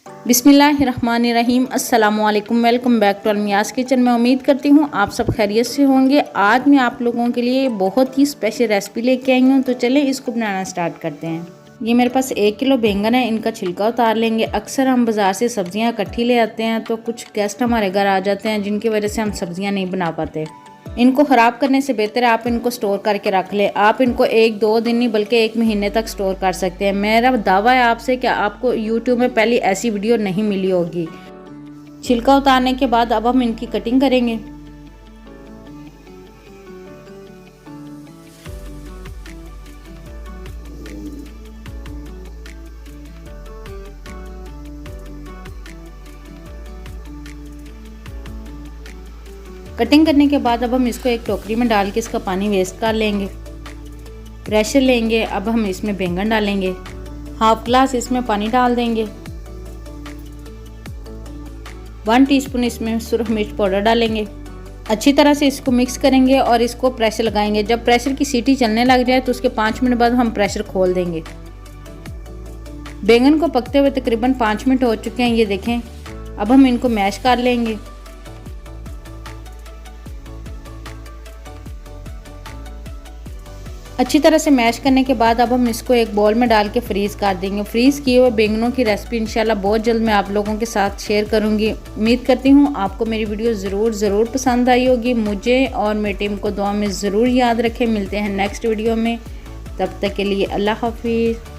बिस्मिल्लाहिर्रहमानिर्रहीम। अस्सलामुअलैकुम। Welcome back to Almiyaz kitchen. मैं उम्मीद करती हूँ आप सब खैरियत से होंगे। आज मैं आप लोगों के लिए बहुत ही स्पेशल रेसिपी लेके आई हूँ, तो चलें इसको बनाना स्टार्ट करते हैं। ये मेरे पास 1 किलो बैंगन है, इनका छिलका उतार लेंगे। अक्सर हम बाज़ार से सब्जियाँ इकट्ठी ले आते हैं तो कुछ गेस्ट हमारे घर आ जाते हैं जिनकी वजह से हम सब्जियाँ नहीं बना पाते। इनको ख़राब करने से बेहतर है आप इनको स्टोर करके रख लें। आप इनको 1-2 दिन नहीं बल्कि 1 महीने तक स्टोर कर सकते हैं। मेरा दावा है आपसे कि आपको यूट्यूब में पहली ऐसी वीडियो नहीं मिली होगी। छिलका उतारने के बाद अब हम इनकी कटिंग करेंगे। कटिंग करने के बाद अब हम इसको एक टोकरी में डाल के इसका पानी वेस्ट कर लेंगे। प्रेशर लेंगे। अब हम इसमें बैंगन डालेंगे। हाफ ग्लास इसमें पानी डाल देंगे। 1 टीस्पून इसमें सुरख मिर्च पाउडर डालेंगे। अच्छी तरह से इसको मिक्स करेंगे और इसको प्रेशर लगाएंगे। जब प्रेशर की सीटी चलने लग जाए तो उसके 5 मिनट बाद हम प्रेशर खोल देंगे। बैंगन को पकते हुए तकरीबन 5 मिनट हो चुके हैं, ये देखें। अब हम इनको मैश कर लेंगे। अच्छी तरह से मैश करने के बाद अब हम इसको एक बाउल में डाल के फ्रीज़ कर देंगे। फ्रीज़ किए हुए बैंगनों की रेसिपी इंशाल्लाह बहुत जल्द मैं आप लोगों के साथ शेयर करूंगी। उम्मीद करती हूँ आपको मेरी वीडियो ज़रूर पसंद आई होगी। मुझे और मेरी टीम को दुआ में ज़रूर याद रखें। मिलते हैं नेक्स्ट वीडियो में, तब तक के लिए अल्लाह हाफिज़।